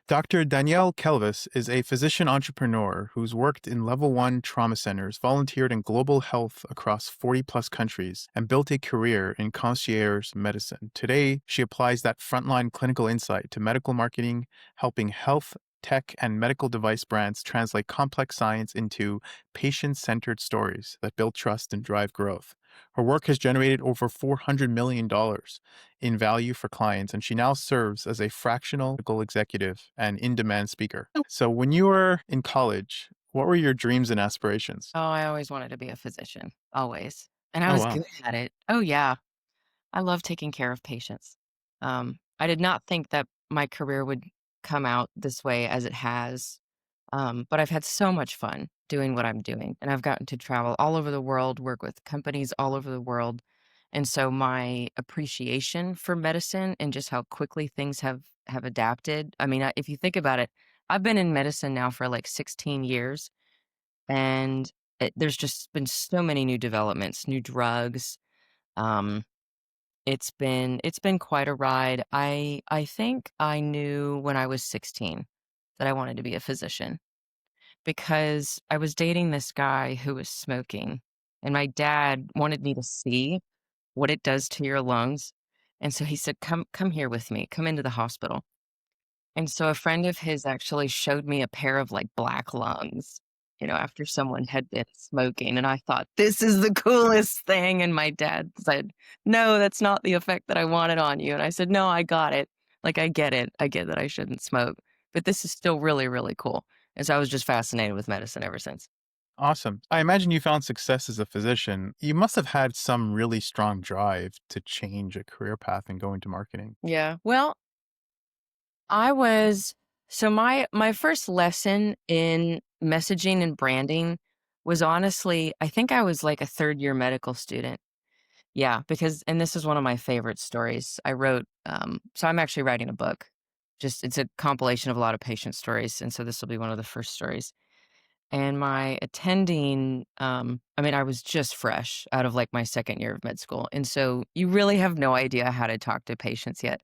Dr. Danielle Kelvas is a physician entrepreneur who's worked in level one trauma centers, volunteered in global health across 40 plus countries, and built a career in concierge medicine. Today, she applies that frontline clinical insight to medical marketing, helping health, tech, and medical device brands translate complex science into patient centered stories that build trust and drive growth. Her work has generated over $400 million in value for clients, and she now serves as a fractional medical executive and in demand speaker. So, when you were in college, what were your dreams and aspirations? Oh, I always wanted to be a physician, always. And I Oh, was wow. good at it. Oh, yeah. I love taking care of patients. I did not think that my career would come out this way as it has. But I've had so much fun doing what I'm doing. And I've gotten to travel all over the world, work with companies all over the world. And so my appreciation for medicine and just how quickly things have adapted. I mean, if you think about it, I've been in medicine now for like 16 years. And there's just been so many new developments, new drugs. Um, it's been quite a ride. I think I knew when I was 16 that I wanted to be a physician because I was dating this guy who was smoking, and my dad wanted me to see what it does to your lungs. And so he said, "Come here with me. Come into the hospital." And so a friend of his actually showed me a pair of, like, black lungs, after someone had been smoking, and I thought, "This is the coolest thing," and my dad said, "No, that's not the effect that I wanted on you," and I said, "No, I got it. Like, I get it. I get that I shouldn't smoke, but this is still really, really cool." And so I was just fascinated with medicine ever since. Awesome. I imagine you found success as a physician. You must have had some really strong drive to change a career path and go into marketing. Yeah. Well, I was so my first lesson in messaging and branding was honestly, I think I was like a 3rd year medical student. Yeah, because and this is one of my favorite stories. I wrote so I'm actually writing a book. Just it's a compilation of a lot of patient stories, and so this will be one of the first stories. And my attending, I mean, I was just fresh out of like my 2nd year of med school. And so you really have no idea how to talk to patients yet.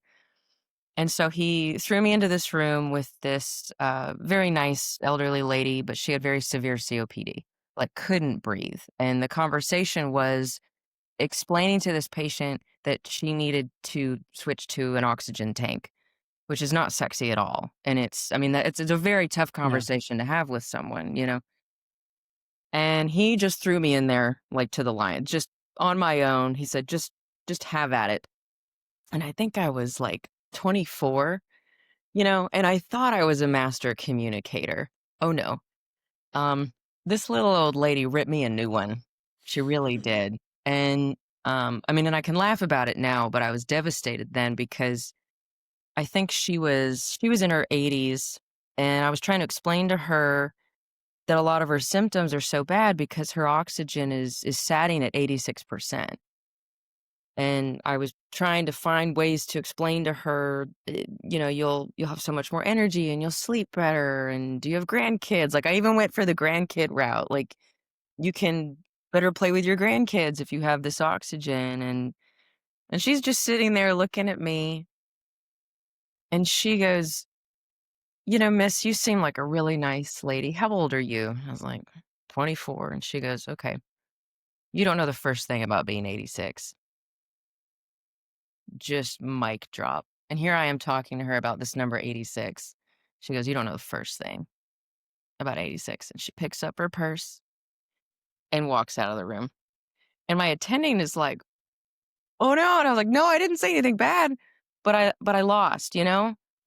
And so he threw me into this room with this very nice elderly lady, but she had very severe COPD, like couldn't breathe. And the conversation was explaining to this patient that she needed to switch to an oxygen tank, which is not sexy at all. And I mean, it's a very tough Yeah. conversation to have with someone. And he just threw me in there like to the lion, just on my own. He said, just have at it. And I think I was like 24. And I thought I was a master communicator. Oh, no. Um, this little old lady ripped me a new one. She really did. And, I mean, and I can laugh about it now, but I was devastated then because I think she was in her 80s, and I was trying to explain to her that a lot of her symptoms are so bad because her oxygen is satting at 86%. And I was trying to find ways to explain to her, you'll have so much more energy and you'll sleep better. And do you have grandkids? Like I even went for the grandkid route. Like you can better play with your grandkids if you have this oxygen. And she's just sitting there looking at me and she goes, "Miss, you seem like a really nice lady. How old are you?" I was like, 24. And she goes, "Okay, you don't know the first thing about being 86." Just mic drop. And here I am talking to her about this number 86. She goes, "You don't know the first thing about 86." And she picks up her purse and walks out of the room. And my attending is like, "Oh no." And I was like, "No, I didn't say anything bad." But I lost.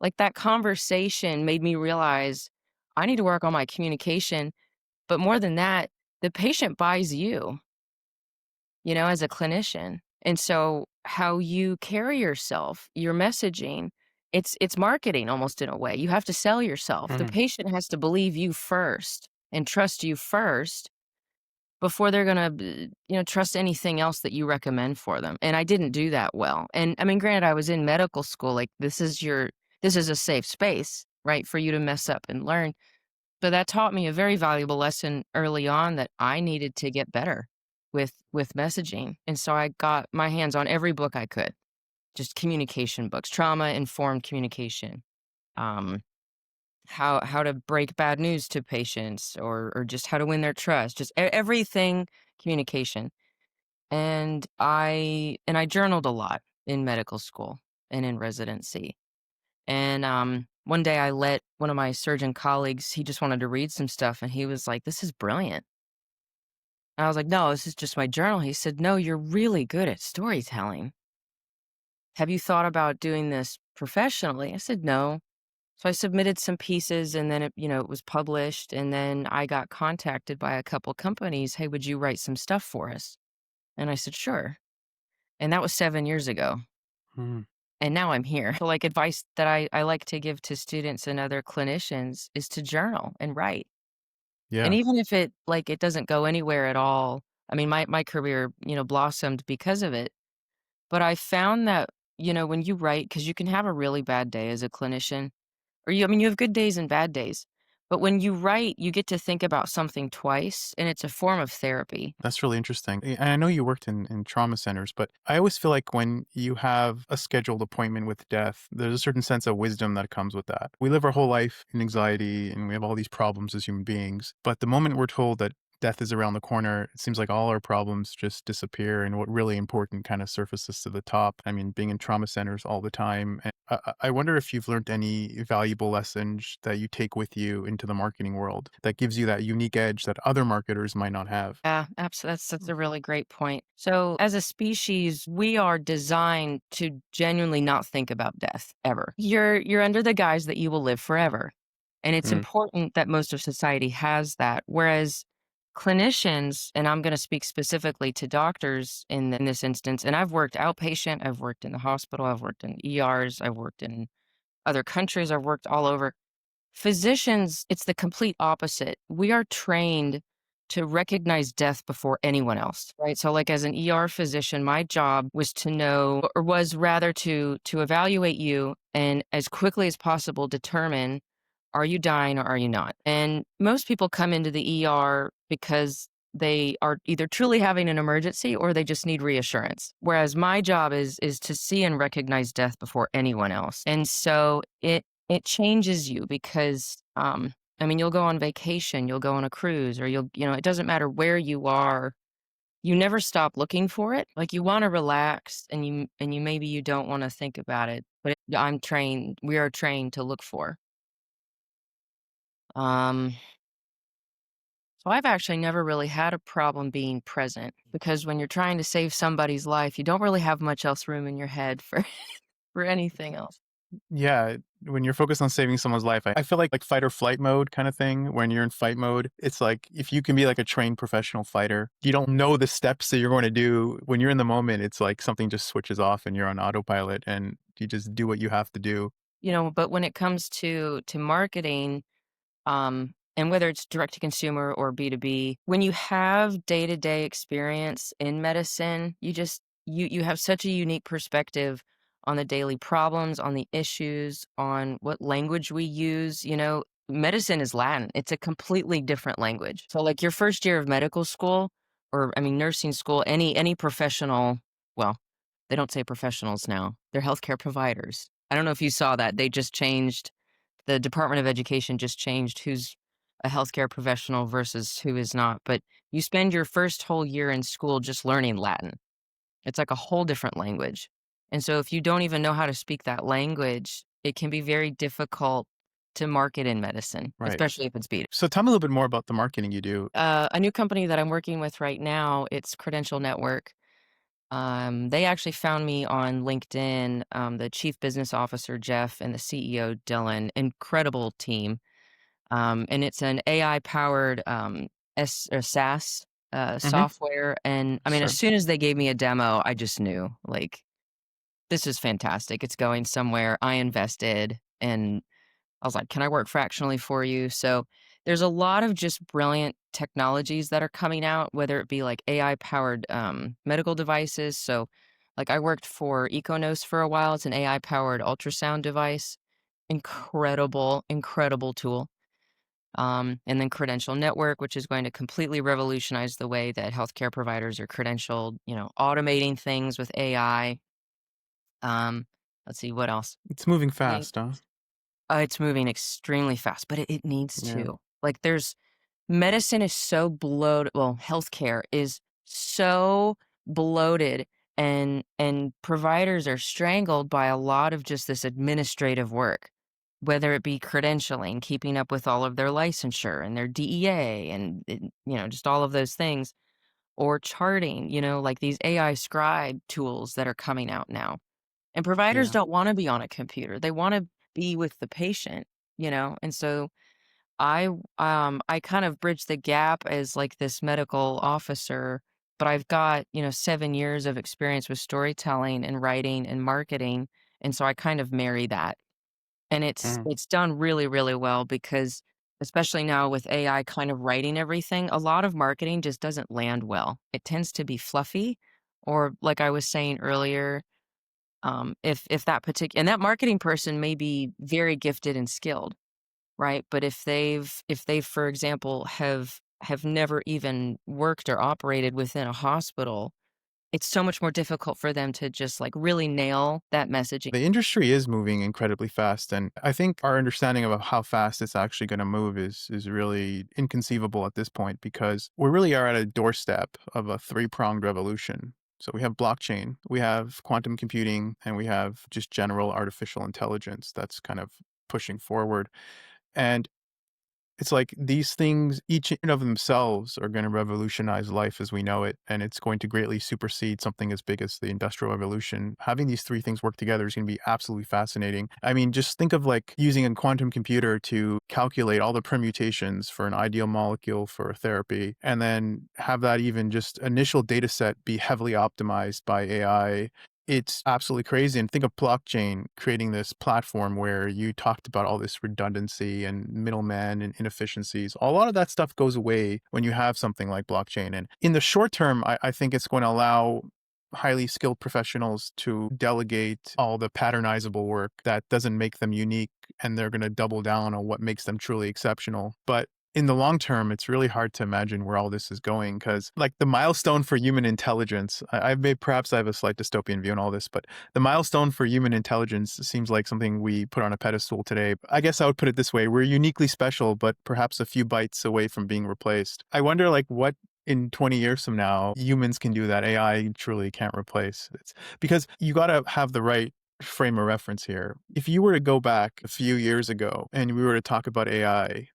Like that conversation made me realize I need to work on my communication. But more than that, the patient buys you, as a clinician. And so how you carry yourself, your messaging, it's marketing almost in a way. You have to sell yourself. The Mhm. patient has to believe you first and trust you first before they're going to, trust anything else that you recommend for them. And I didn't do that well. And I mean, granted, I was in medical school. Like this is a safe space, right? For you to mess up and learn. But that taught me a very valuable lesson early on that I needed to get better with messaging. And so I got my hands on every book I could, just communication books, trauma-informed communication. Um, how to break bad news to patients, or just how to win their trust, just everything communication. And I journaled a lot in medical school and in residency. And one day I let one of my surgeon colleagues, he just wanted to read some stuff, and he was like, "This is brilliant." And I was like, "No, this is just my journal." He said, "No, you're really good at storytelling. Have you thought about doing this professionally?" I said, "No." So I submitted some pieces, and then it was published, and then I got contacted by a couple companies, "Hey, would you write some stuff for us?" And I said, "Sure." And that was 7 years ago. Mm, And now I'm here. So, like, advice that I like to give to students and other clinicians is to journal and write. And yeah, even if it doesn't go anywhere at all, I mean, my career, blossomed because of it. But I found that, when you write, because you can have a really bad day as a clinician, or you have good days and bad days. But when you write, you get to think about something twice, and it's a form of therapy. that's really interesting. And I know you worked in trauma centers, but I always feel like when you have a scheduled appointment with death, there's a certain sense of wisdom that comes with that. We live our whole life in anxiety and we have all these problems as human beings. But the moment we're told that death is around the corner, it seems like all our problems just disappear and what really important kind of surfaces to the top. I mean, being in trauma centers all the time. And I wonder if you've learned any valuable lessons that you take with you into the marketing world that gives you that unique edge that other marketers might not have. Yeah, absolutely. That's a really great point. So, as a species, we are designed to genuinely not think about death ever. You're under the guise that you will live forever. And it's Mm, important that most of society has that. Whereas clinicians, and I'm going to speak specifically to doctors in this instance, and I've worked outpatient, I've worked in the hospital, I've worked in ERs, I've worked in other countries, I've worked all over. Physicians, it's the complete opposite. We are trained to recognize death before anyone else, right? So like as an ER physician, my job was to know, or was rather to evaluate you and as quickly as possible determine, are you dying or are you not? And most people come into the ER because they are either truly having an emergency or they just need reassurance. Whereas my job is to see and recognize death before anyone else. And so it changes you because I mean, you'll go on vacation, you'll go on a cruise, or it doesn't matter where you are. You never stop looking for it. Like you want to relax, and you maybe you don't want to think about it, but we are trained to look for. Um, so I've actually never really had a problem being present, because when you're trying to save somebody's life, you don't really have much else room in your head for for anything else. yeah, when you're focused on saving someone's life, I feel like fight or flight mode kind of thing. When you're in fight mode, it's like if you can be like a trained professional fighter, you don't know the steps that you're going to do. When you're in the moment, it's like something just switches off and you're on autopilot and you just do what you have to do. But when it comes to marketing, and whether it's direct to consumer or B2B, when you have day-to-day experience in medicine, you have such a unique perspective on the daily problems, on the issues, on what language we use. Medicine is Latin. It's a completely different language. So like your first year of medical school, or I mean nursing school, any professional, well, they don't say professionals now. They're healthcare providers. I don't know if you saw that. The Department of Education just changed who's a healthcare professional versus who is not, but you spend your first whole year in school just learning Latin. It's like a whole different language. And so if you don't even know how to speak that language, it can be very difficult to market in medicine, Right. especially if it's B2B. So tell me a little bit more about the marketing you do. A new company that I'm working with right now, it's Credential Network. They actually found me on LinkedIn, the chief business officer, Jeff, and the CEO, Dylan. Incredible team. And it's an AI-powered, SaaS, Hmm. software, and, I mean, as Sure. soon as they gave me a demo, I just knew, like, "This is fantastic, it's going somewhere." I invested, and I was like, "Can I work fractionally for you?" So, there's a lot of just brilliant technologies that are coming out, whether it be, like, AI-powered, medical devices. So, like, I worked for Econos for a while. It's an AI-powered ultrasound device. Incredible, incredible tool. And then Credential Network, which is going to completely revolutionize the way that healthcare providers are credentialed, automating things with AI. Um, let's see, what else? It's moving I mean, fast, huh? It's moving extremely fast, but it needs Yeah. to. Like, there's medicine is so bloated, well, healthcare is so bloated, and providers are strangled by a lot of just this administrative work, whether it be credentialing, keeping up with all of their licensure and their DEA and just all of those things, or charting, like these AI scribe tools that are coming out now. And providers Yeah. don't wanna be on a computer, they wanna be with the patient. And so I kind of bridge the gap as, like, this medical officer, but I've got 7 years of experience with storytelling and writing and marketing, and so I kind of marry that. And it's Mm. it's done really, really well because especially now with AI kind of writing everything, a lot of marketing just doesn't land well. It tends to be fluffy, or like I was saying earlier, if that particular and that marketing person may be very gifted and skilled, right? But if they, for example, have never even worked or operated within a hospital, it's so much more difficult for them to just, like, really nail that messaging. The industry is moving incredibly fast, and I think our understanding of how fast it's actually going to move is really inconceivable at this point because we really are at a doorstep of a three-pronged revolution. So we have blockchain, we have quantum computing, and we have just general artificial intelligence that's kind of pushing forward. And it's like these things, each in of themselves, are going to revolutionize life as we know it, and it's going to greatly supersede something as big as the Industrial Revolution. Having these three things work together is going to be absolutely fascinating. I mean, just think of like using a quantum computer to calculate all the permutations for an ideal molecule for a therapy, and then have that even just initial data set be heavily optimized by AI. It's absolutely crazy. And think of blockchain creating this platform where you talked about all this redundancy and middlemen and inefficiencies. A lot of that stuff goes away when you have something like blockchain. And in the short term, I think it's going to allow highly skilled professionals to delegate all the patternizable work that doesn't make them unique, and they're going to double down on what makes them truly exceptional. But in the long term, it's really hard to imagine where all this is going because, like, the milestone for human intelligence, I've made perhaps I have a slight dystopian view on all this, but the milestone for human intelligence seems like something we put on a pedestal today. I guess I would put it this way: we're uniquely special, but perhaps a few bytes away from being replaced. I wonder, like, what in 20 years from now humans can do that AI truly can't replace. It's because you got to have the right frame of reference here. If you were to go back a few years ago and we were to talk about AI,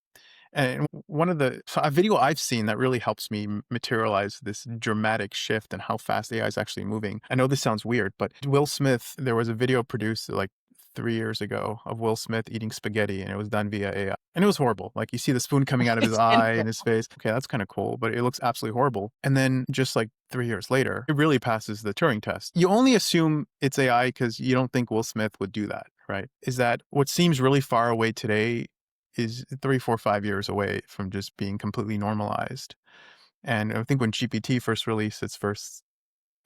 and one of the so a video I've seen that really helps me materialize this dramatic shift and how fast AI is actually moving. I know this sounds weird, but Will Smith, there was a video produced like 3 years ago of Will Smith eating spaghetti, and it was done via AI. And it was horrible. Like you see the spoon coming out of his It's been eye and his face. Okay, that's kind of cool, but it looks absolutely horrible. And then just like 3 years later, it really passes the Turing test. You only assume it's AI because you don't think Will Smith would do that, right? Is that what seems really far away today is 3, 4, 5 years away from just being completely normalized. And I think when GPT first released its first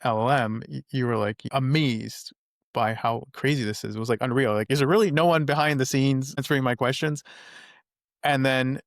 LLM, you were like amazed by how crazy this is. It was like unreal. Like, is there really no one behind the scenes answering my questions? And then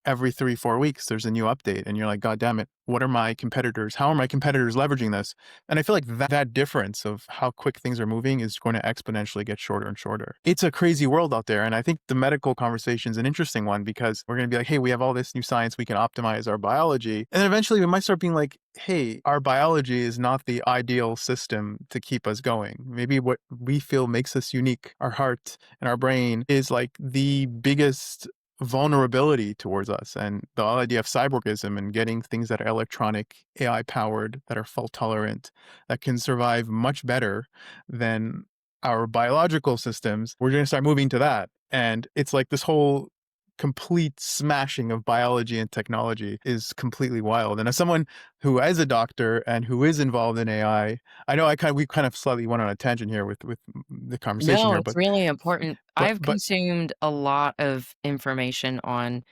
every 3, 4 weeks, there's a new update, and you're like, God damn it, what are my competitors? How are my competitors leveraging this? And I feel like that difference of how quick things are moving is going to exponentially get shorter and shorter. It's a crazy world out there. And I think the medical conversation is an interesting one because we're going to be like, hey, we have all this new science, we can optimize our biology. And then eventually we might start being like, hey, our biology is not the ideal system to keep us going. Maybe what we feel makes us unique, our heart and our brain, is like the biggest vulnerability towards us, and the whole idea of cyborgism and getting things that are electronic, AI powered, that are fault tolerant, that can survive much better than our biological systems. We're going to start moving to that. And it's like this whole complete smashing of biology and technology is completely wild. And as someone who is a doctor and who is involved in AI, I know we kind of slightly went on a tangent here with the conversation No, here, it's really important. but I've but consumed a lot of information on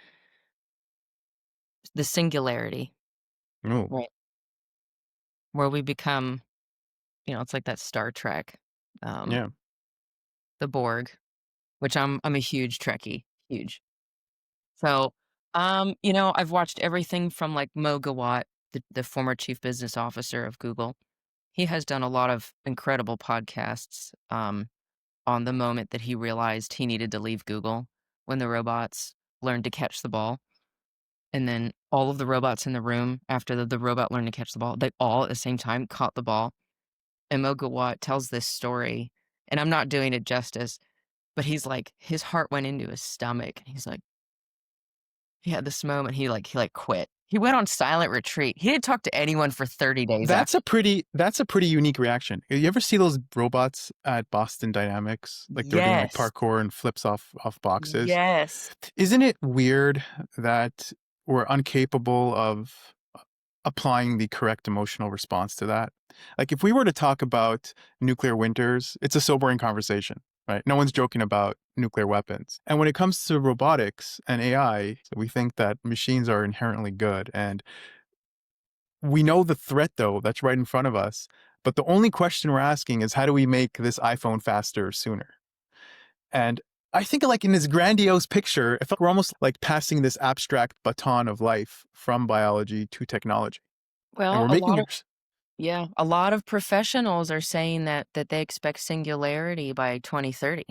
the singularity, no, right, where we become it's like that Star Trek, um, yeah, the Borg, which I'm a huge Trekkie, huge. So I've watched everything from, like, Mo Gawat, the former chief business officer of Google. He has done a lot of incredible podcasts, on the moment that he realized he needed to leave Google when the robots learned to catch the ball. And then all of the robots in the room, after the robot learned to catch the ball, they all at the same time caught the ball. And Moga tells this story, and I'm not doing it justice, but he's like, his heart went into his stomach. And he's like, he had this moment, he quit. He went on silent retreat. He didn't talk to anyone for 30 days after. That's a pretty unique reaction. You ever see those robots at Boston Dynamics? Like they're doing like Yes. parkour and flips off boxes. Yes. Isn't it weird that we're incapable of applying the correct emotional response to that? Like if we were to talk about nuclear winters, it's a sobering conversation, right? No one's joking about nuclear weapons. And when it comes to robotics and AI, we think that machines are inherently good. And we know the threat though that's right in front of us. But the only question we're asking is how do we make this iPhone faster sooner? And I think like in this grandiose picture, I felt we're almost like passing this abstract baton of life from biology to technology. And Well, we're making it. a lot of professionals are saying that they expect singularity by 2030.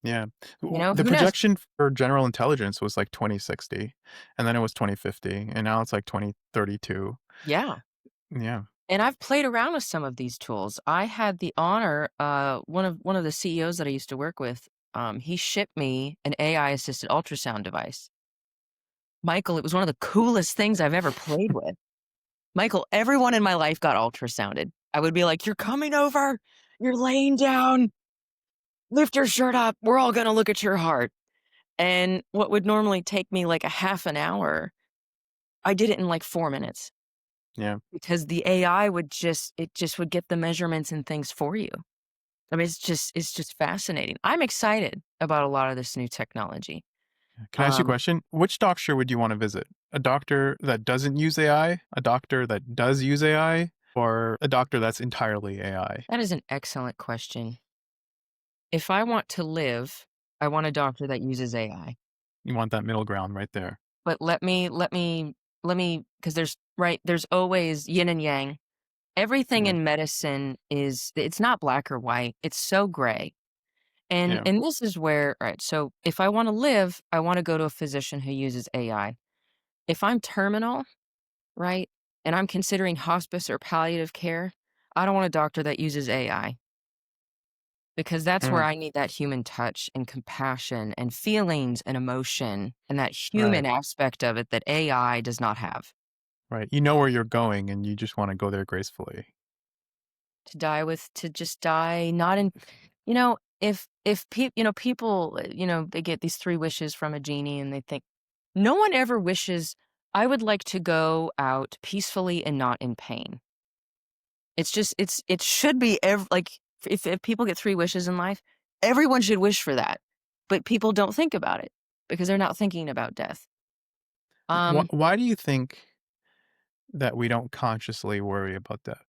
Yeah. The Who knows? projection for general intelligence was like 2060, and then it was 2050, and now it's like 2032. Yeah. Yeah. And I've played around with some of these tools. I had the honor, one of the CEOs that I used to work with, he shipped me an AI assisted ultrasound device. Michael, it was one of the coolest things I've ever played with. Michael, everyone in my life got ultrasounded. I would be like, "You're coming over. You're laying down. Lift your shirt up. We're all gonna look at your heart." And what would normally take me like a half an hour, I did it in like 4 minutes Yeah. because the AI would get the measurements and things for you. I mean, it's just fascinating. I'm excited about a lot of this new technology. Can I ask you a Um, question? Which doctor would you want to visit? A doctor that doesn't use AI, a doctor that does use AI, or a doctor that's entirely AI? that is an excellent question. If I want to live, I want a doctor that uses AI. You want that middle ground right there. But let me, because there's always yin and yang. Everything Yeah. in medicine it's not black or white. It's so gray. And Yeah. and this is where, right, so if I wanna live, I wanna go to a physician who uses AI. If I'm terminal, right, and I'm considering hospice or palliative care, I don't want a doctor that uses AI because that's where Mm, I need that human touch and compassion and feelings and emotion and that right. human aspect of it that AI does not have. Right. You know where you're going and you just want to go there gracefully. To just die not in people, they get these 3 wishes from a genie and they think no one ever wishes, "I would like to go out peacefully and not in pain." It should be like, if people get 3 wishes in life, everyone should wish for that, but people don't think about it because they're not thinking about death. Um, Why do you think that we don't consciously worry about that?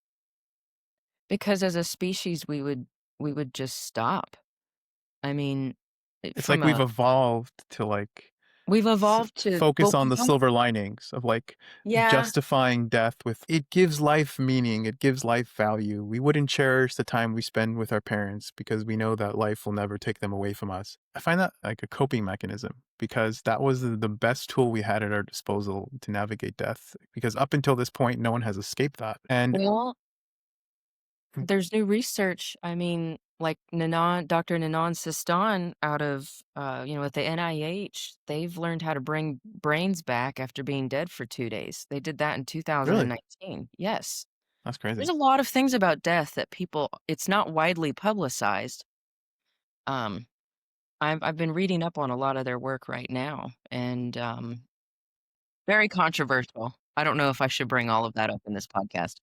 because as a species, we would just stop. I mean, It's from like we've a evolved to like we've evolved to focus well, on we the don't silver linings of like yeah. justifying death with it gives life meaning, it gives life value. We wouldn't cherish the time we spend with our parents because we know that life will never take them away from us. I find that like a coping mechanism because that was the best tool we had at our disposal to navigate death because up until this point no one has escaped that. And Well, there's new research. I mean, like Dr. Nanan Sistan out of, at the NIH, they've learned how to bring brains back after being dead for 2 days. They did that in really, 2019. Yes. that's There's crazy. a lot of things about death that it's not widely publicized. Um, I've been reading up on a lot of their work right now, and, very controversial. I don't know if I should bring all of that up in this podcast,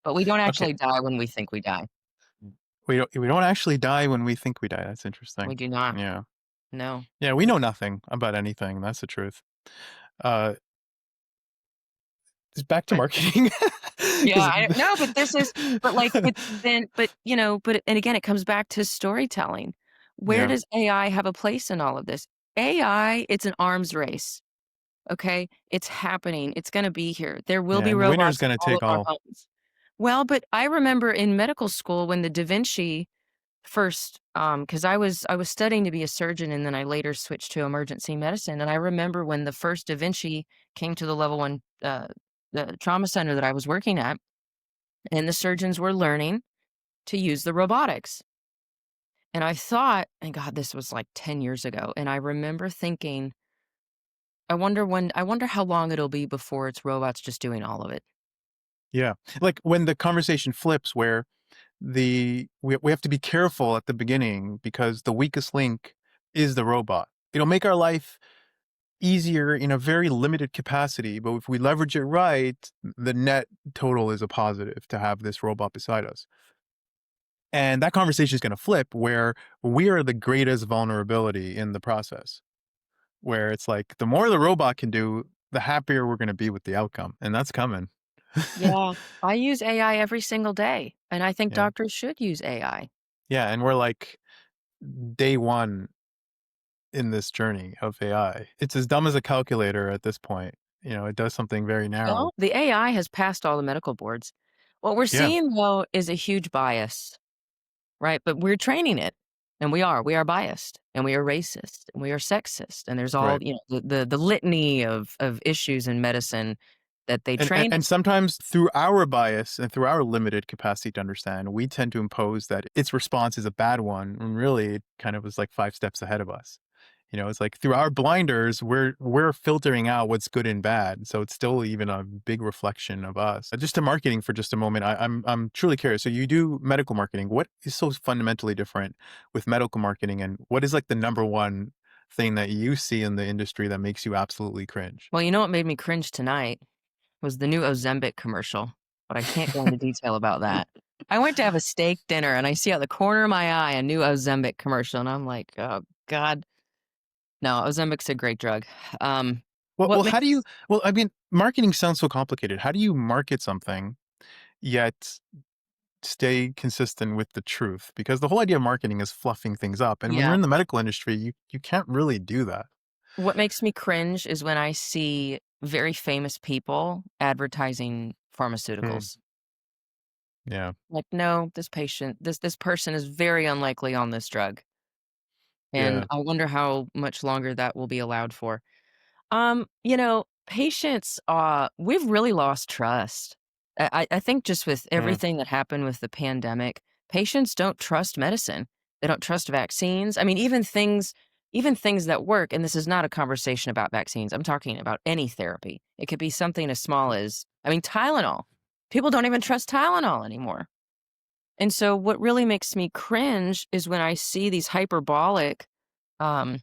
but we don't Okay. actually die when we think we die. We don't actually die when we think we die. That's We interesting. do not. Yeah. No. Yeah, we know nothing about anything. That's the truth. Uh, it's back to But marketing. yeah, 'Cause I no, but this is but, like, but the then but, and again, it comes back to storytelling. Where Yeah, does AI have a place in all of this? AI, it's an arms race, okay? It's happening. It's gonna be here. There will yeah, be and the winner is robots in gonna all of take our all. homes. Well, but I remember in medical school when the Da Vinci first, because I was studying to be a surgeon, and then I later switched to emergency medicine, and I remember when the first Da Vinci came to the level 1, the trauma center that I was working at, and the surgeons were learning to use the robotics, and I thought and God, this was, like, 10 years ago, and I remember thinking, I wonder how long it'll be before it's robots just doing all of it." Yeah. Like when the conversation flips where we have to be careful at the beginning because the weakest link is the robot. It'll make our life easier in a very limited capacity, but if we leverage it right, the net total is a positive to have this robot beside us. And that conversation is going to flip where we are the greatest vulnerability in the process, where it's like the more the robot can do, the happier we're going to be with the outcome. And that's coming. Yeah. I use AI every single day, and I think Yeah. doctors should use AI. Yeah. And we're like day one in this journey of AI. It's as dumb as a calculator at this point. It does something very Well, narrow. the AI has passed all the medical boards. What we're Yeah. seeing, though, is a huge bias, right? But we're training it, and we are biased, and we are racist, and we are sexist, and there's all, Right. the litany of issues in medicine that they And, and train and us. sometimes through our bias and through our limited capacity to understand, we tend to impose that its response is a bad one, and really it kind of is like 5 steps ahead of us. It's like through our blinders, we're filtering out what's good and bad. So it's still even a big reflection of us. Just to marketing for just a moment, I'm truly curious. So you do medical marketing. What is so fundamentally different with medical marketing, and what is like the number one thing that you see in the industry that makes you absolutely cringe? Well, you know what made me cringe tonight was the new Ozempic commercial, but I can't go into detail about that. I went to have a steak dinner, and I see out the corner of my eye a new Ozempic commercial, and I'm like, "Oh god." No, Ozembic's a great drug. Um, Well, what well, how do you? makes Well, I mean, marketing sounds so complicated. How do you market something yet stay consistent with the truth? Because the whole idea of marketing is fluffing things up, and when you're Yeah. in the medical industry, you can't really do that. What makes me cringe is when I see very famous people advertising Mm, pharmaceuticals. yeah, Like, "No, this person is very unlikely on this drug," and yeah, I wonder how much longer that will be allowed for. Patients, we've really lost trust. I think just with mm, everything that happened with the pandemic, patients don't trust medicine. They don't trust vaccines. I mean, even things that work, and this is not a conversation about vaccines. I'm talking about any therapy. It could be something as small as, I mean, Tylenol. People don't even trust Tylenol anymore. And so what really makes me cringe is when I see these hyperbolic um,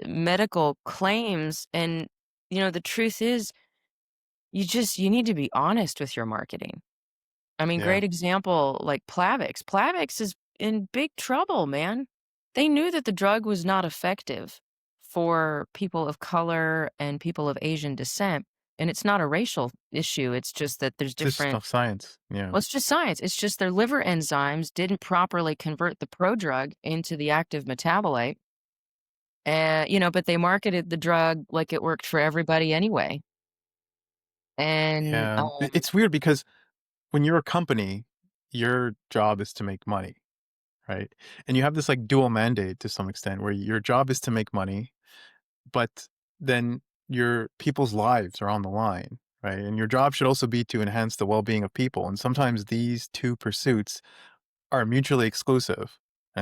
medical claims. And, the truth is, you need to be honest with your marketing. I mean, yeah. great example, like Plavix. Plavix is in big trouble, man. They knew that the drug was not effective for people of color and people of Asian descent. And it's not a racial issue. It's just that there's This different, stuff, science. Yeah, well, it's just science. It's just their liver enzymes didn't properly convert the prodrug into the active metabolite. And, but they marketed the drug like it worked for everybody anyway. And, yeah. It's weird because when you're a company, your job is to make money, right? And you have this like dual mandate to some extent, where your job is to make money, but then your people's lives are on the line, right? And your job should also be to enhance the well-being of people. And sometimes these two pursuits are mutually exclusive.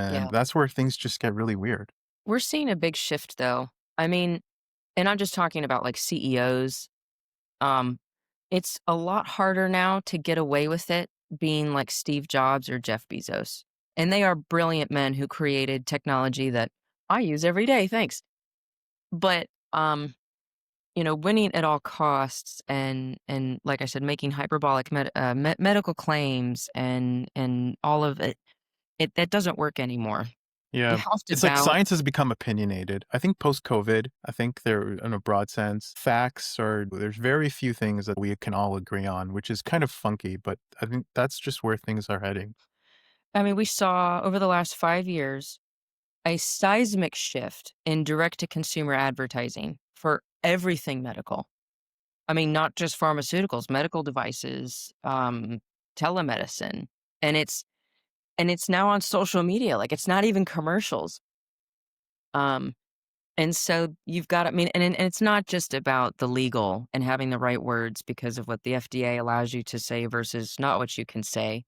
yeah, And that's where things just get really weird. we're seeing a big shift though. I mean, and I'm just talking about like CEOs. Um, it's a lot harder now to get away with it being like Steve Jobs or Jeff Bezos. And they are brilliant men who created technology that I use every day, thanks. But winning at all costs and like I said, making hyperbolic medical claims and all of it, that doesn't work anymore. You Yeah. have to It's like balance. science has become opinionated. I think post COVID, I think there, in a broad sense, facts are, there's very few things that we can all agree on, which is kind of funky, but I think that's just where things are heading. I mean, we saw over the last 5 years a seismic shift in direct to consumer advertising for everything medical. I mean, not just pharmaceuticals, medical devices, telemedicine. And and it's now on social media, like, it's not even commercials. Um, and so you've got I mean, and it's not just about the legal and having the right words because of what the FDA allows you to say versus not what you can say.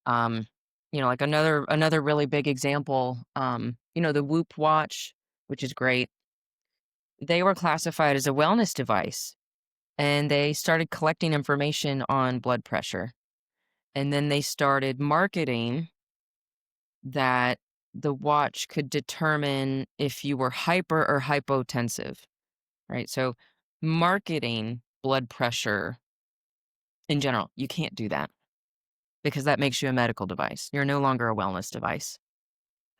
Um, like another really big example, the Whoop watch, which is great. They were classified as a wellness device, and they started collecting information on blood pressure. And then they started marketing that the watch could determine if you were hyper or hypotensive, right? So marketing blood pressure in general, you can't do that because that makes you a medical device. You're no longer a wellness device.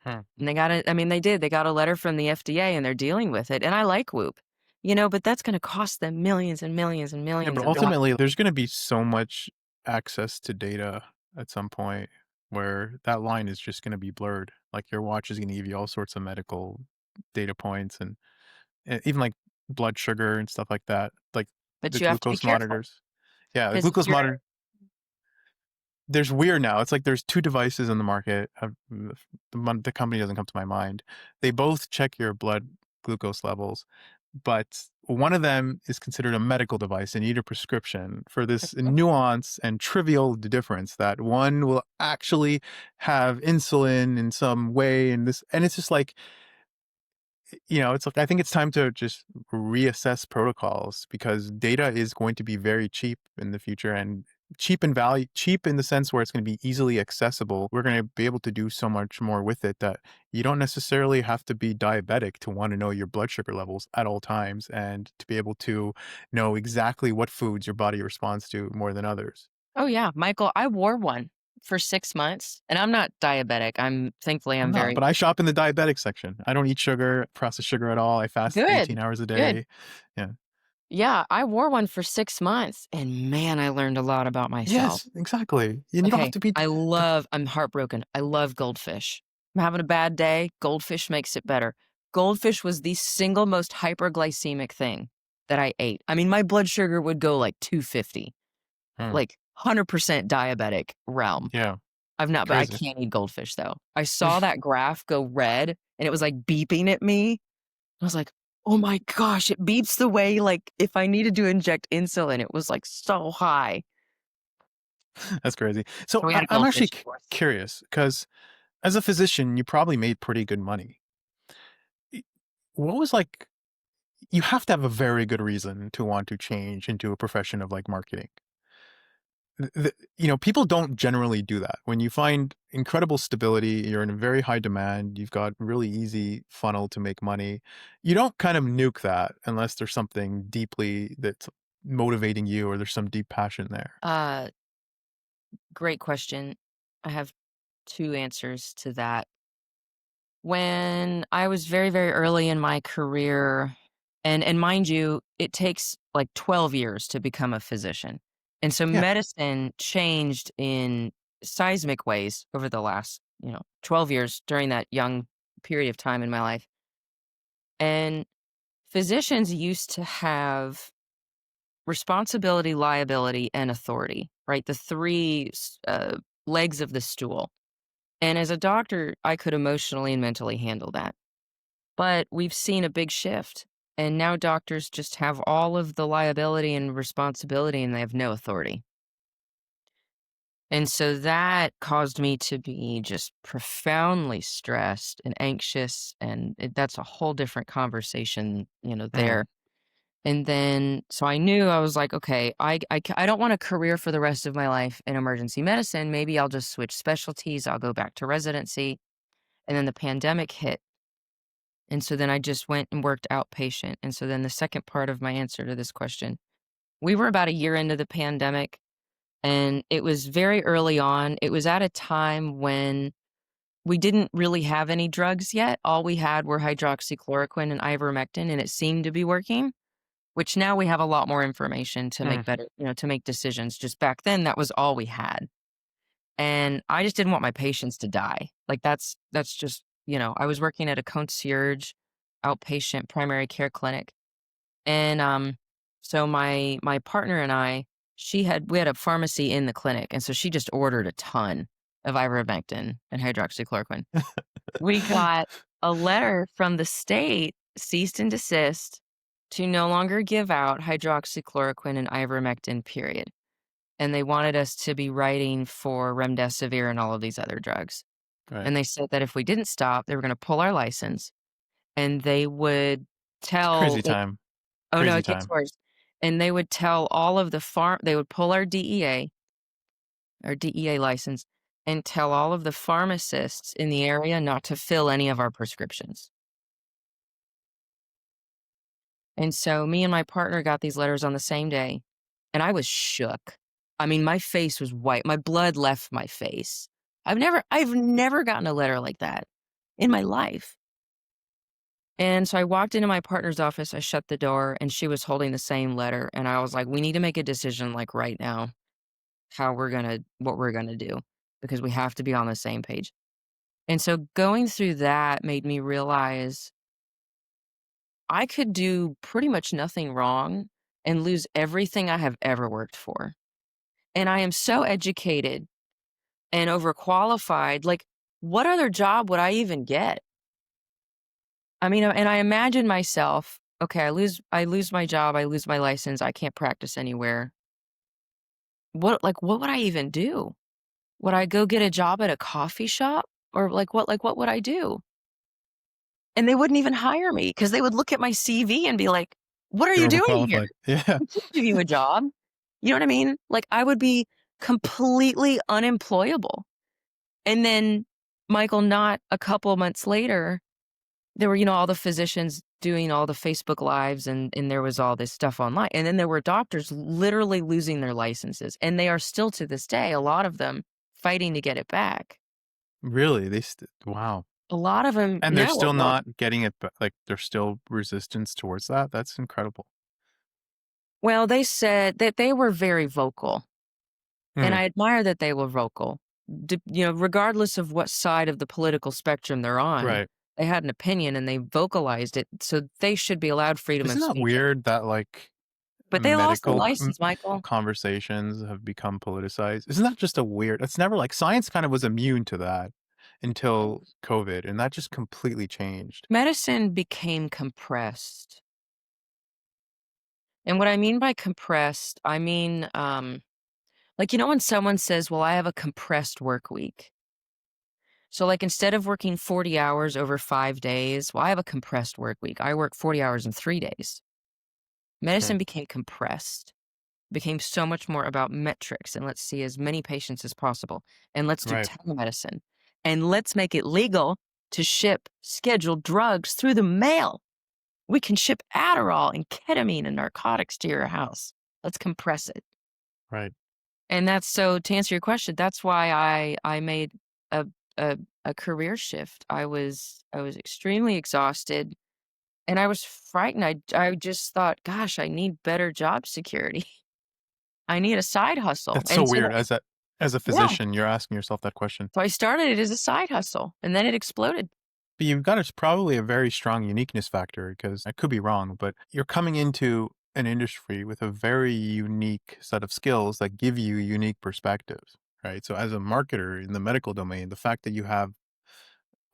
Hmm. And they got it. I mean, they did. They got a letter from the FDA and they're dealing with it. And I like Whoop, but that's going to cost them millions and millions and Yeah, millions but of dollars. ultimately, there's going to be so much access to data at some point where that line is just going to be blurred. Like your watch is going to give you all sorts of medical data points and even like blood sugar and stuff like that. Like But the you have to be glucose careful monitors. Yeah, the because if glucose you're, monitor. There's weird now. It's like there's 2 devices on the market. The company doesn't come to my mind. They both check your blood glucose levels, but one of them is considered a medical device and you need a prescription for this nuance and trivial difference that one will actually have insulin in some way and it's just like it's like I think it's time to just reassess protocols because data is going to be very cheap in the future and cheap in the sense where it's going to be easily accessible. We're going to be able to do so much more with it that you don't necessarily have to be diabetic to want to know your blood sugar levels at all times and to be able to know exactly what foods your body responds to more than others. oh yeah, Michael, I wore one for 6 months and I'm not diabetic. Thankfully, I'm I'm not, very but I shop in the diabetic section. I don't eat sugar, processed sugar at all. I fast good. 18 hours a Good. day. Yeah. Yeah, I wore one for 6 months and man, I learned a lot about myself. Yes, exactly. And you don't have Okay. to be I'm heartbroken. I love goldfish. I'm having a bad day. Goldfish makes it better. Goldfish was the single most hyperglycemic thing that I ate. I mean, my blood sugar would go like 250, Hmm, like 100% diabetic realm. yeah, But I crazy. can't eat goldfish though. I saw that graph go red and it was like beeping at me. I was like, oh my gosh, it beeps the way like if I needed to inject insulin, it was like so high. That's crazy. So So we had a I'm actually goldfish, of course. curious because as a physician, you probably made pretty good money. Y- What was like, you have to have a very good reason to want to change into a profession of like marketing. People don't generally do that. When you find incredible stability, you're in a very high demand, you've got really easy funnel to make money. You don't kind of nuke that unless there's something deeply that's motivating you or there's some deep passion there. Uh, Great question. I have 2 answers to that. When I was very, very early in my career, and mind you, it takes like 12 years to become a physician. And so Yeah. medicine changed in seismic ways over the last, 12 years during that young period of time in my life. And physicians used to have responsibility, liability, and authority, right? The 3 legs of the stool. And as a doctor, I could emotionally and mentally handle that. But we've seen a big shift. And now doctors just have all of the liability and responsibility and they have no authority. And so that caused me to be just profoundly stressed and anxious. And that's a whole different conversation, Mm, there. And then, so I knew I was like, okay, I don't want a career for the rest of my life in emergency medicine. Maybe I'll just switch specialties. I'll go back to residency. And then the pandemic hit. And so then I just went and worked outpatient. And so then the second part of my answer to this question, we were about a year into the pandemic and it was very early on. It was at a time when we didn't really have any drugs yet. All we had were hydroxychloroquine and ivermectin, and it seemed to be working, which now we have a lot more information to make mm, better, to make decisions. Just back then, that was all we had. And I just didn't want my patients to die. Like that's just, I was working at a concierge outpatient primary care clinic. And so my partner and I, we had a pharmacy in the clinic, and so she just ordered a ton. of ivermectin and hydroxychloroquine. We got a letter from the state, cease and desist, to no longer give out hydroxychloroquine and ivermectin, period. And they wanted us to be writing for remdesivir and all of these other drugs. Right. And they said that if we didn't stop, they were gonna pull our license, and they would It's tell, crazy like, time. oh, no, Crazy it gets time. worse. And they would tell all of the they would pull our DEA license, and tell all of the pharmacists in the area not to fill any of our prescriptions. And so me and my partner got these letters on the same day, and I was shook. I mean, my face was white. My blood left my face. I've never gotten a letter like that in my life. And so I walked into my partner's office, I shut the door, and she was holding the same letter, and I was like, "We need to make a decision, like, right now, what we're gonna do, because we have to be on the same page." And so going through that made me realize I could do pretty much nothing wrong and lose everything I have ever worked for. And I am so educated and overqualified, like, what other job would I even get? I mean, and I imagine myself, okay, I lose my job, I lose my license, I can't practice anywhere. What would I even do? Would I go get a job at a coffee shop? Or what would I do? And they wouldn't even hire me because they would look at my CV and be like, "What are you You're doing here? overqualified. Yeah. We can't give you a job." You know what I mean? Like, I would be completely unemployable. And then, Michael, not a couple months later, there were, all the physicians doing all the Facebook Lives, and there was all this stuff online. And then there were doctors literally losing their licenses, and they are still to this day, a lot of them fighting to get it back. Really? Wow. A lot of them, And they're no, a still lot. not getting it, but like there's still resistance towards that. That's incredible. Well, they said that they were very vocal, and Hmm. I admire that they were vocal. Regardless of what side of the political spectrum they're on, Right. they had an opinion and they vocalized it, so they should be allowed freedom of Isn't that speech. weird that like But they lost their license, Michael. conversations have become politicized? Isn't that just a weird? It's never like science kind of was immune to that until COVID, and that just completely changed. Medicine became compressed. And what I mean by compressed, I mean, like, when someone says, "Well, I have a compressed work week." So, like, instead of working 40 hours over 5 days, well, I have a compressed work week. I work 40 hours in 3 days. Hmm. Medicine became compressed, became so much more about metrics, and let's see as many patients as possible, and let's do Right. telemedicine, and let's make it legal to ship scheduled drugs through the mail. We can ship Adderall and ketamine and narcotics to your house. Let's compress it. Right. And that's so to answer your question, that's why I made a a a career shift. I was extremely exhausted, and I was frightened. I just thought, "Gosh, I need better job security. I need a side hustle." That's so And so weird. As a yeah, physician, you're asking yourself that question. so I started it as a side hustle, and then it exploded. But you've got probably a very strong uniqueness factor because I could be wrong, but you're coming into an industry with a very unique set of skills that give you unique perspectives, right? So as a marketer in the medical domain, the fact that you have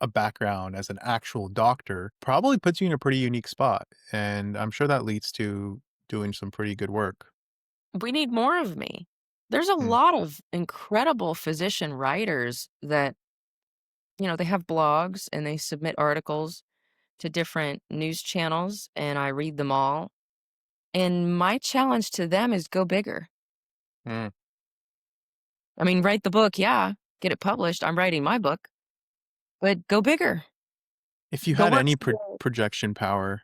a background as an actual doctor probably puts you in a pretty unique spot. And I'm sure that leads to doing some pretty good work. We need more of me. There's a Mm, lot of incredible physician writers that, they have blogs and they submit articles to different news channels, and I read them all. And my challenge to them is go bigger. mm. I mean, write the book, yeah, get it published. I'm writing my book, but go bigger. If you Go had work any for projection power,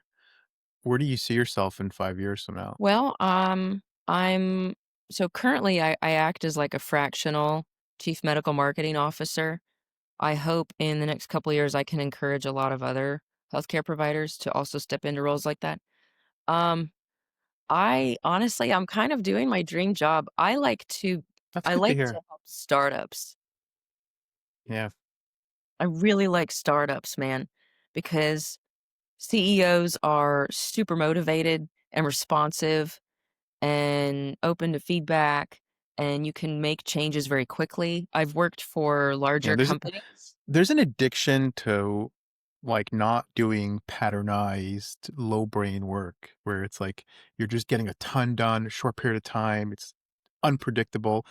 where do you see yourself in 5 years from now? well, I'm so currently I act as like a fractional chief medical marketing officer. I hope in the next couple of years I can encourage a lot of other healthcare providers to also step into roles like that. Um, I honestly, I'm kind of doing my dream job. That's I good to like to hear. help startups. Yeah. I really like startups, man, because CEOs are super motivated and responsive and open to feedback. and you can make changes very quickly. I've worked for Yeah, larger companies. there's an addiction to, like, not doing patternized low brain work where it's like you're just getting a ton done, a short period of time, it's unpredictable.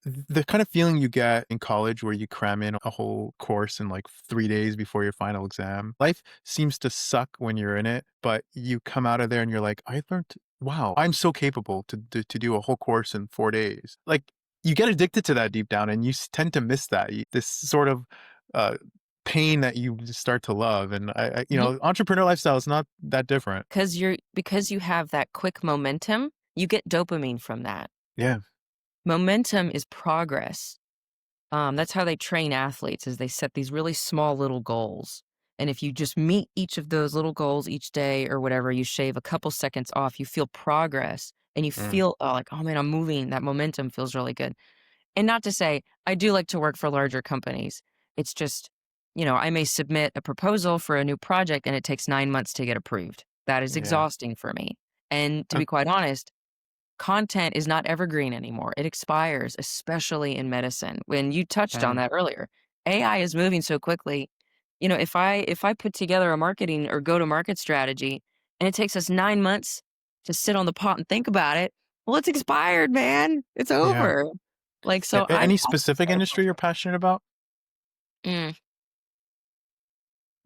The kind of feeling you get in college where you cram in a whole course in, like, 3 days before your final exam. Life seems to suck when you're in it, but you come out of there and you're like, "I learned wow, I'm so capable to do a whole course in 4 days." Like, you get addicted to that deep down, and you tend to miss that. This sort of uh, pain that you just start to love. And entrepreneur lifestyle is not that different. Because you have that quick momentum, you get dopamine from that. Yeah. Momentum is progress. That's how they train athletes is they set these really small little goals. And if you just meet each of those little goals each day or whatever, you shave a couple seconds off, you feel progress and you Mm, feel like, oh man, I'm moving. That momentum feels really good. And not to say I do like to work for larger companies. It's just, I may submit a proposal for a new project and it takes 9 months to get approved. That is yeah. exhausting for me. And to Um, be quite honest, content is not evergreen anymore. It expires, especially in medicine. When you touched on mm, that earlier, AI is moving so quickly. If I put together a marketing or go to market strategy and it takes us 9 months to sit on the pot and think about it, well, it's expired, man. It's yeah. over. Like so, Any I think it's specific very industry you're frustrating. passionate about? Mm,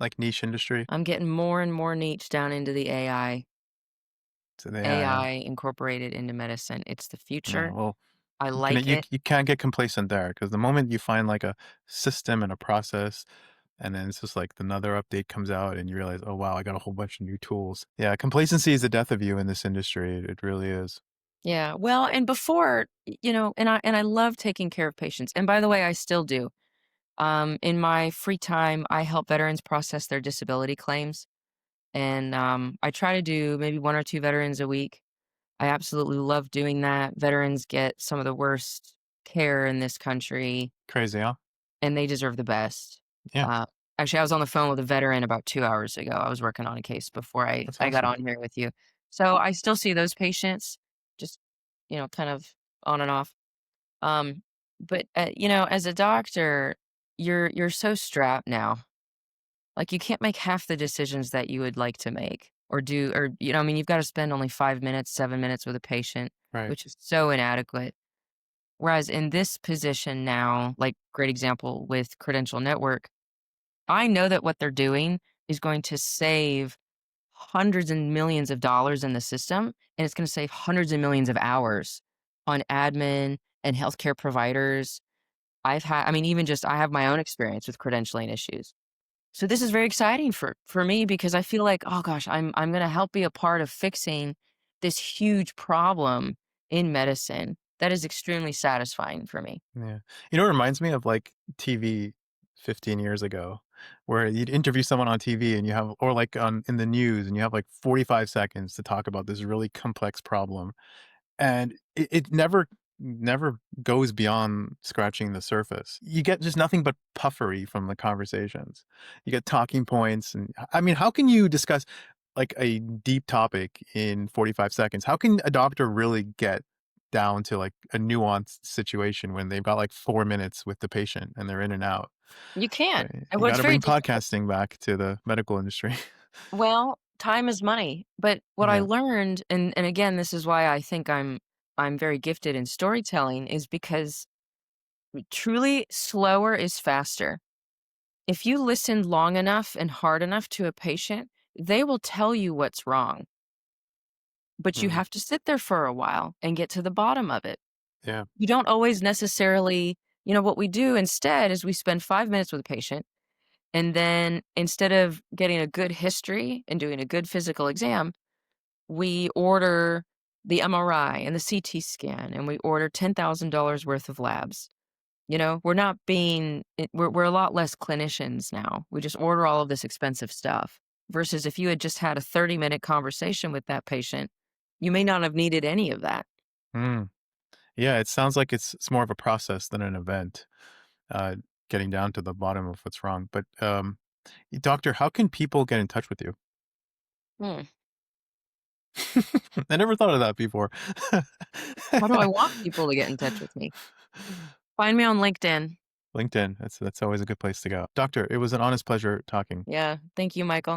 Like niche industry? I'm getting more and more niche down into the So yeah. AI incorporated into medicine. It's the Yeah. future. Well, I like you it. you can't get complacent there because the moment you find like a system and a process, and then it's just like another update comes out and you realize, oh wow, I got a whole bunch of new tools. Yeah, complacency is the death of you in this industry. It really is. Yeah. Well, and before, and I love taking care of patients. And by the way, I still do. In my free time, I help veterans process their disability claims, and I try to do maybe one or two veterans a week. I absolutely love doing that. Veterans get some of the worst care in this country, Crazy, huh? and they deserve the best. Yeah, Uh, Actually, I was on the phone with a veteran about 2 hours ago. I was working on a case before I that's I got awesome. on here with you. So I still see those patients, just kind of on and off. Um, but as a doctor, you're so strapped now. Like you can't make half the decisions that you would like to make or do, or I mean, you've got to spend only 5 minutes, 7 minutes with a patient, Right. which is so inadequate. Whereas in this position now, like great example with Credential Network, I know that what they're doing is going to save hundreds and millions of dollars in the system, and it's gonna save hundreds of millions of hours on admin and healthcare providers. I mean, even just I have my own experience with credentialing issues. So this is very exciting for me because I feel like, "Oh gosh, I'm gonna help be a part of fixing this huge problem in medicine." That is extremely satisfying for me. Yeah. It reminds me of like TV 15 years ago where you'd interview someone on TV and you have, or like on in the news and you have like 45 seconds to talk about this really complex problem. And it never goes beyond scratching the surface. You get just nothing but puffery from the conversations. You get talking points, and I mean, how can you discuss like a deep topic in 45 seconds? How can a doctor really get down to like a nuanced situation when they've got like 4 minutes with the patient and they're in and out? You can't. Right? And You well, got it's to very bring difficult. podcasting back to the medical industry. Well, time is money, but what I Yeah. learned, and again, this is why I think I'm very gifted in storytelling, is because truly slower is faster. If you listen long enough and hard enough to a patient, they will tell you what's wrong, but you Mm, have to sit there for a while and get to the bottom of it. yeah. You don't always necessarily, what we do instead is we spend 5 minutes with a patient. And then instead of getting a good history and doing a good physical exam, we order the MRI and the CT scan, and we order $10,000 worth of labs. We're not being, we're a lot less clinicians now. We just order all of this expensive stuff. Versus if you had just had a 30-minute conversation with that patient, you may not have needed any of that. Mm. Yeah, it sounds like it's more of a process than an event, uh, getting down to the bottom of what's wrong. But, doctor, how can people get in touch with you? Hmm. I never thought of that before. How do I want people to get in touch with me? Find me on LinkedIn. LinkedIn, that's always a good place to go. Doctor, it was an honest pleasure talking. Yeah. Thank you, Michael.